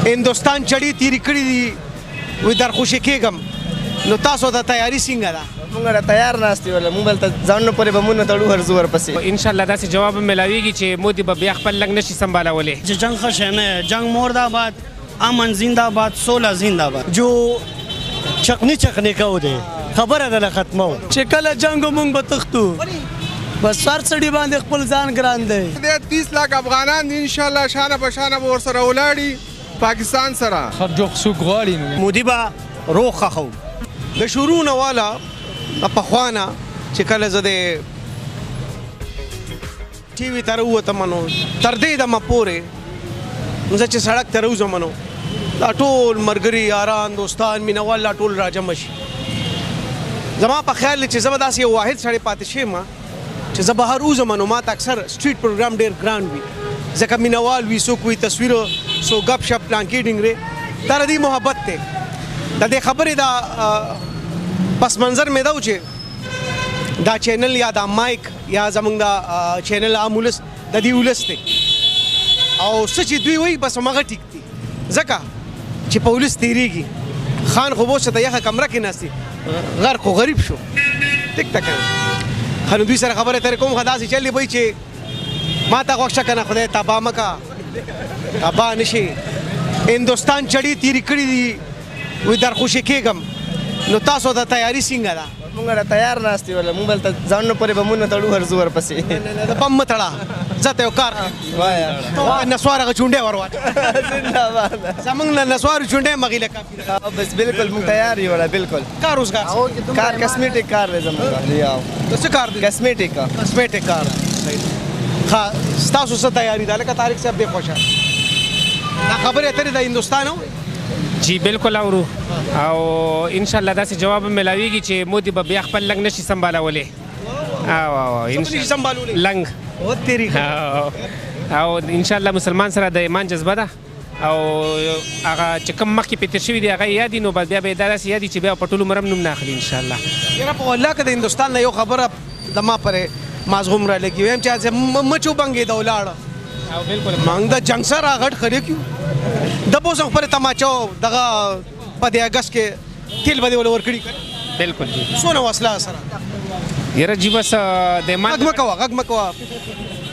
هندوستان چړې تیرې کړې دي وی درخوشي کېږم نو تاسو ته تیاري څنګه ده؟ موږ را تیار ناست یو موږ دلته ځانونه پورې بمونه تړو هرځو ورپسې انشاءالله داسې جواب هم میلاویږي چې مودي به بیا خپل لنګ نشي سنبالولی چې جنگ ښه شی نه جنگ مرداباد امن زنده‌باد سوله زنده‌باد جو چقنی کو دی خبره ده ختمو چې کله جنگ مونږ به تختو بس سر سړي باندې خپل ځان ګران دی 30 लाख افغانان دي ان شاء الله شانه په شانه به ورسره ولاړي پاکستان سره خرجوخ سوق غواړي مودي به روغ خو د شروع نه والا پخوانه چې کله زه د ټي وي ته راووتم نو تر دې دمه پورې زه چې سړک ته راوځم نو دا ټول ملګري یاران دوستان مینهوال لا ټول راجمع شي زما په خیال چې زه به داسې یو واحد سړی پاتې شم چې زه بهر وځم نو ما ته اکثر سټریټ پروګرام ډېر ګران وي ځکه مینهوال وي څوک وي تصویرو سو ګپ شپ پلانکې ډینګرې دا د دې محبت دی د دې خبرې دا پس منظر مې دا و چې دا چینل یا دا مایک یا زمونږ دا چینل عام ولس د دې ولس دی او څه چې دوی وایي بس هماغه ټیک دي ځکه چې په ولس تېرېږي خان خو بوس ته یخه کمره کې ناست غر خو غریب شو ټیک ده که ښه نو دوی سره خبرې ترې کوم ښه داسې چل دی وایي چې ما ته خوښ شه که نه خدای تباه مه که تباه نه شي هندوستان چړې تېرې کړې دي وی درخوشي کېږم نو تاسو ته تیاري څنګه ده؟ موږ را تیار ناست یو موږ دلته ځانونه پورې بمونه تړو هرځو ورپسې د بم مه تړه ځه ته یو کار نسوار هغه چونډې ور واچه زنده‌باد زمونږ نه نسوارو چونډې مغیله کافي ده بس بالکل موږ تیار یو بالکل کار روزګار کار کسمیټک کار دی زموږ څه کار دی؟ کسمیټک کسمیټک کار ښه ستاسو څه تیاري ده لکه طارق صاحب ډېر خوښه دا خبرې اترې د هندوستان و جی بالکل اورو او انشاءالله داسې جواب هم میلاویږي چې مودي به بیا خپل لنګ نشي سنبالولی نشي سنبالولی لنګ او انشاءالله مسلمان سره د ایمان جذبه ده او هغه چې کوم مخکې پې تېر شوي دي هغه یاد دي نو بیا به یې دا داسې یاد دي چې بیا په ټول عمر هم نوم نه اخلي انشاءالله یاره په والله که د هندوستان نه یو خبره د ما پرې مازغوم را لګي ویم چې مچ وبنګېده ولاړه موږ د جنګ سره غټ خرې کیو د بوسم خپل تماچو دغه په دې اگست کې تیل به دې ول ورکړي بالکل جی سونه وسله سره یاره جی بس د ایمان غږ مکوه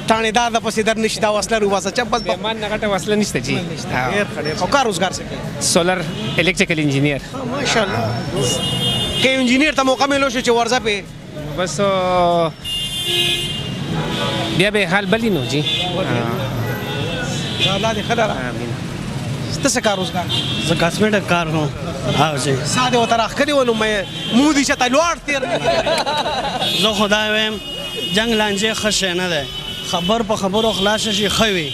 ټانېدار د پسې در نشي دا وسله روباسه چې بس د ایمان نه غټه وسله نشته جی او کار روزګار څه کوي سولر الیکټریکل انجینیر ماشاءالله که انجینیر ته موقع ملو شو چې ورځه په بس بیا به حال بلی نو جی الله دې خلاره امين څه کار روزګار زه کاسمیټک کار کوم او جی ساده و تر اخري ولو مې مودي چې تلوار تیر زه خدای ویم جنگ لانجه ښه شی نه دی خبر په خبرو خلاص شي ښه وي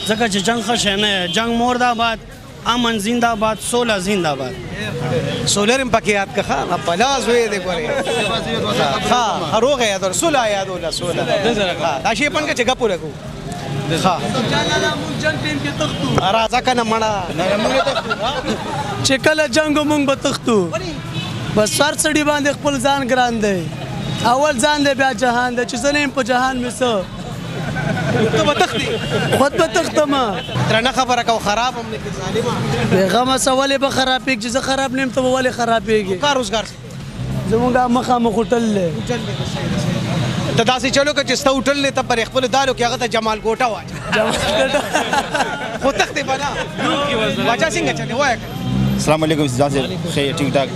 ځکه چې جنگ ښه شی نه جنگ مرداباد امن زنده‌باد سوله زنده‌باد سولر پکې یاد کخه پلاس وې دې ګورې ها هروغه یاد سوله یاد ولا سوله دا شی پن کې چې ګپو لګو ها راځه کنه مړه چې کله جنگ مونږ به تختو بس سر سړي باندې خپل ځان ګران دی اول ځان دی بیا جهان دی چې زه نه یم په جهان مې څه ته به تختې خود به تختم درنه خبره کو خراب هم نه کې ظالمه بېغمه څه ولې به خرابېږي چې زه خراب نه یم ته به ولې خرابېږي کار روزګار زمونږ مخامخ هوټل دی ته داسې چلو که چې ستا هوټل دی ته پر خپلو دارو کې هغه ته جمال کوټه واچه خو تختې به نه باچا څنګه چلې وایه السلام علیکم ځان ښه ټیک ټاک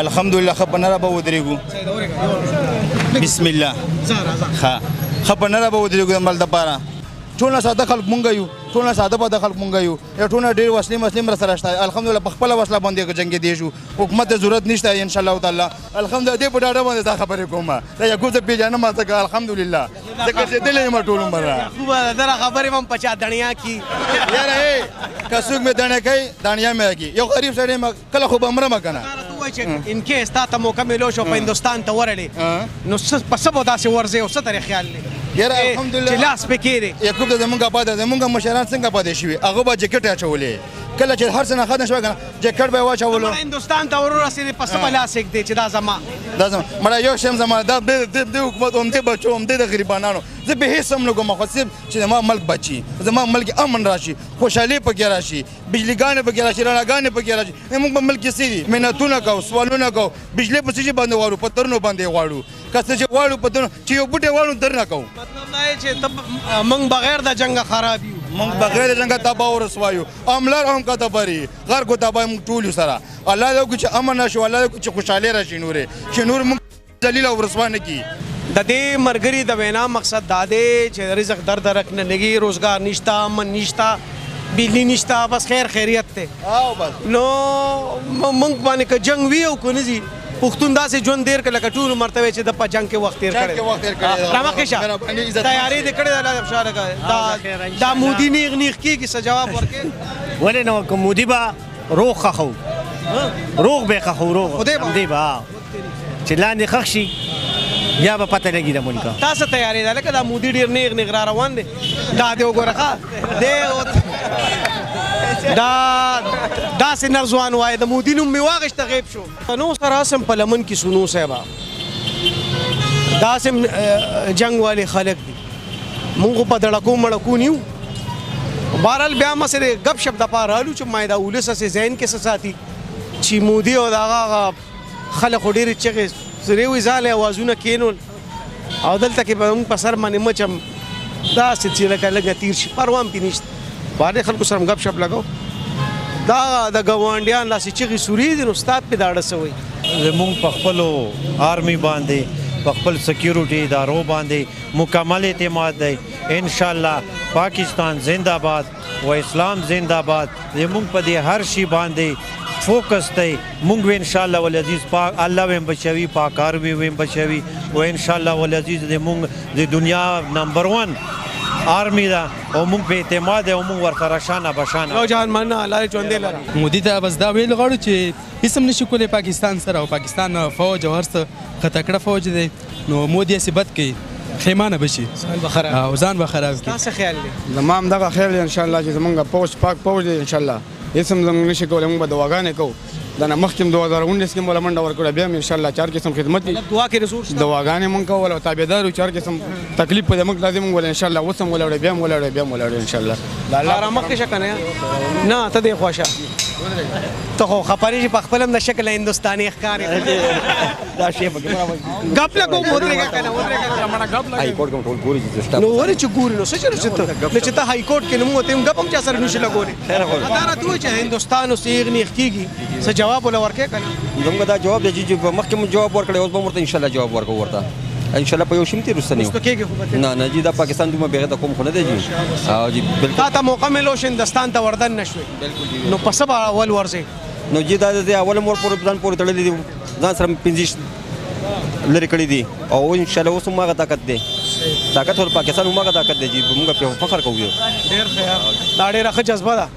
الحمدلله ښه په نره به ودرېږو بسم الله ښه ښه په نره به ودرېږو د مل دپاره ټول ساده خلک مونږ یو ټول ساده باده خلک مونږ یو ټول ډېر وسلې مسلې مر سره شته الحمدلله په خپله وسله باندې جنګېدی شو حکومت ته ضرورت نشته ان شاء الله تعالی الحمدلله دې په ډاډه باندې دا خبرې کوم دا یعقوب زه پېژنم ما څنګه الحمدلله ځکه چې دلې یم ټول عمر خوبه دره خبرې هم پچا دنیا کی یاره که څوک مې دڼې کوي دانیا مې اګي یو غریب سړی کله خو به مرمه که نه ان کیس تا ته موقع ملو شو په هندوستان ته ورلې نو په څه به داسې ورځې او څه ترې خیال دی یاره الحمدلله چې لاس پکې دی یعقوب ته زمونږ آباد زمونږ مشران څنګه پاتې شوي هغه به جکټ اچولې کله چې هر څه نه ختم شوی که نه جیکټ به یې واچولو هندوستان ته ورورسېدې په څه په لاس ږدې چې دا زما دا زما مړه یو شی هم زما دا د حکومت همدې بچو همدې د غریبانانو زه به هېڅ هم نه کوم خو صرف چې زما ملک بچي زما ملک امن راشي خوشحالي پکې راشي بجلیګانې پکې راشي رڼاګانې پکې راشي موږ په ملک کې څه دي محنتونه کوو سوالونه کوو بجلۍ په څه شي باندې غواړو په ترونو باندې غواړو که څه چې غواړو په ترونو چې یو بوټی غواړو در نه کوو مطلب دا چې موږ بغیر د جنګه خراب یو موږ بغیر د جنګه تباه او رسوا یو عملار هم که تبري غر کو تباه موږ ټول یو سره الله دې وکړي چې امن راشي الله دې وکړي چې خوشحالي راشي نورې چې نور موږ ذلیل او رسوا نه کړي د دې مرګري د وینا مقصد دا دی چې رزق در درک نه لګي روزګار نشته امن نشته بجلی نشته بس خیر خیریت ته نو موږ باندې که جنګ وي او که نه ځي پښتون داسې ژوند تېر کړه لکه ټول مرتبه چې د په جنګ کې وخت تېر کړی رامخې شه تیارې دې کړې ده افشاره دا مودي نیغ نیغ کېږي څه جواب ورکړې ولې نو که مودي به روغ خښو روغ به خښو روغ همدې به چې لاندې خښ شي بیا به پته لګي د ملکه تا څه تیارې ده لکه دا مودي ډېر نیغ نیغ را روان دی دا دې وګوره ښه دا داسې نرځوان وایي د مودي نوم مې واغېسته غیب شو نو سره اسم په لمن کې سنو صاحبه داسې جنګ والے خلک دي مونږ په دړکو مړکو نیو بهرحال بیا مسې ګپ شپ دپاره رالو چې ما دا ولس هسې ذهن کې څه ساتي چې مودي او د هغه خلک خو ډېرې چغې سرې وي ځاله اوازونه کېنول او دلته کې به موږ په سر باندې مچم داسې چې لکه لږه تیر شي پروا هم پې نشته باندې خلکو سره ګپ شپ لګو دا د ګاونډیان داسې چغې سوري دي نو ستا پې دا اړه څه وایي زمونږ په خپلو آرمي باندې په خپل سکیورټي ادارو باندې مکمل اعتماد دی انشاءالله پاکستان زنده باد و اسلام زنده باد زمونږ په دې هر شي باندې فوکس دی مونږ به انشاءالله والعزیز پاک الله ویم بچوي پاکار ویم بچوي و انشاءالله والعزیز د مونږ د دنیا نمبر 1 آرمی ده او موږ په اعتماد او موږ ورسره شانه بشانه یو جهان مننه الله دې ژوندی لري مودي ته بس دا ویل غواړو چې هېڅ هم نشي کولی پاکستان سره او پاکستان فوج او هر څه ښه تکړه فوج دی نو مودي هسې بد کوي خیمانه به شي او ځان به خراب کړي تاسو خیال دی زما هم دغه خیال دی انشاءالله چې زمونږ پوج پاک پوج دی انشاءالله هېڅ هم زموږ نشي کولی موږ به دعاګانې کوو دا نه مخکې هم 2019 کې موږ منډه ورکړه بیا هم انشاءالله چار قسم خدمت دي دعا کې رسول دعاګانې مونږ کول او تابعدار یو چار قسم تکلیف په دې موږ لازم موږ انشاءالله اوس هم ولاړو بیا هم ولاړو بیا هم ولاړو انشاءالله آرام مخکې شه که نه نه ته دې خوښه ته خو خبرې چې په خپل هم د شکل هندوستاني ښکارې ګپ لګو ودرېږه که نه ودرېږه نو ولې چې ګوري نو څه چلو چې ته هائی کورټ کې نه موږ ته هم ګپ هم چا سره نشي لګولی دا راته وایي چې هندوستان اوس یې نیغ کېږي څه جواب وله ورکړې که نه زموږ دا جواب دی چې مخکې مو جواب ورکړی اوس به ورته انشاءالله جواب ورکوو ورته انشاءالله په یو شي هم تېر وروسته نه نه جی دا پاکستان دومره بغیر د کوم خو نه دی جی جی بالکل تا ته موقع میلو چې هندوستان ته وردن نه شوې نو په څه به اول ورځې نو جی دا د اول مور پورې ځان پورې تړلي دي ځان سره 15 لرې کړي دي او انشاءالله اوس هم هغه طاقت دی طاقت ور پاکستان هم هغه طاقت دی جی موږ په فخر کوو ډېر خیر دا ډېره ښه جذبه ده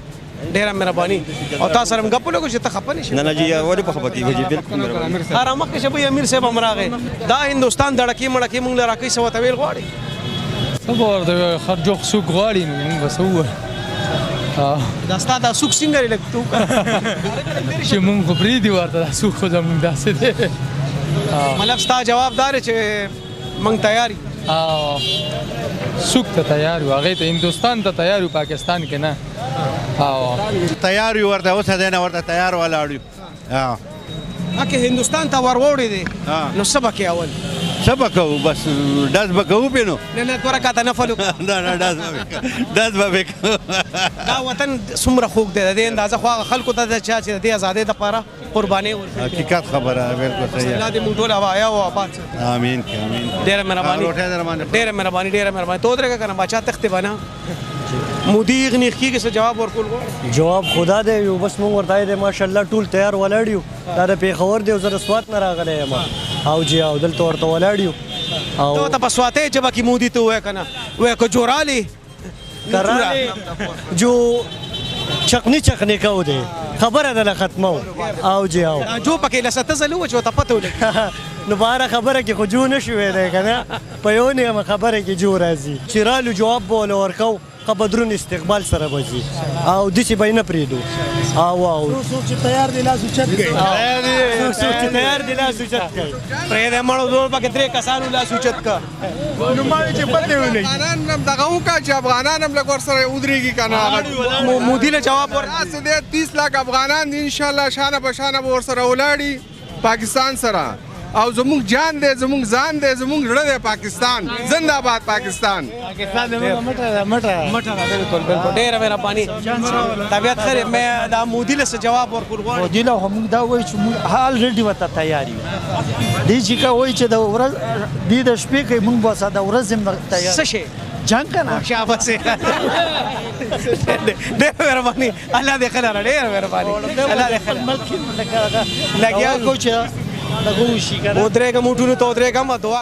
ډېره مهرباني او تا سره هم ګپ ولګو چې ته خفه نه شې نه نه جی ولې په خفه کېږي جی بالکل ارام مخکې شه بھئی امیر صاحب هم راغی دا هندوستان دړکې مړکې موږ له راکوي څه ورته ویل غواړې څه به ورته ووایو هر جوخ څوک غواړي نو موږ به څه ووایو دا ستا دا سوک څنګه لري لږ تو چې موږ خو پرېږدي ورته دا څوک خو زموږ داسې دی مطلب ستا جواب دا دی چې موږ تیار یو څوک ته تیار یو هغې ته هندوستان ته تیار یو پاکستان کې نه تیار یو ورته اوسه دی نه ورته تیار ولاړ یو که هندوستان ته ور وړې دی نو څه به کې اول څه به کوو بس ډز به کوو پې نو نه نه دوه رکعته نفل وکړه نه ډز به پې کوو دا وطن څومره خوږ دی د دې اندازه خو هغه خلکو ته ده چې د دې ازادۍ دپاره قربانۍ ورکړي حقیقت خبره بالکل صحیح الله دې موږ ټول آیا او آباد آمین ډېره مهرباني ډېره مهرباني ته ودرېږه که نه باچا تختې به نه مودي یې نیغ کېږي څه جواب ورکول غواړي جواب خدا دی یو بس موږ ورته دی ماشاءالله ټول تیار ولاړ یو دا د پېښور دی او زه د سوات نه راغلی یم او جی او دلته ورته ولاړ یو ته ته په سواتۍ ژبه کې مودي ته ووایه که نه وایه که جورالې کرالې جو چقنی چقنی کو دی خبره ده نه ختمو او جی او جو پکې لسته ځلې ووایه چې ورته پته ولګي نو په هره خبره کې خو جو نه شو ویلی که نه په یو نیمه خبره کې جو راځي چې رالو جواب به ورله ورکو قبدرون استقبال سره بځي او دسی به نه پریدو او څوک چې تیار دی لاس اوچت کوي څوک چې تیار دی لاس اوچت کوي پرې د مړو زور پکې درې کسانو لاس اوچت کا نو ما چې پته ونی افغانان هم دغه وکړه چې افغانان هم لږ ورسره ودرېږي که نه مودي له جواب ور داسې دی 30 لاک افغانان دي انشاءالله شانه په شانه به ورسره ولاړي پاکستان سره او زموږ جان دی زموږ ځان دی زموږ زړه دی پاکستان زنده باد پاکستان مټه بالکل بالکل ډېره مهرباني طبیعت خیر مې دا مودي له جواب ورکول غواړم مودي له موږ دا وایو چې موږ الریډي ورته تیار یو دی چې وایي چې د ورځ دی د شپې کې موږ به د ورځ هم تیار څه شي جنگ کنه شاباس ډېره مهرباني الله دې خیر ډېره مهرباني الله دې خیر لګیا کو چې دغه وشي کنه ودرېږم موټونو ته ودرېږم دعا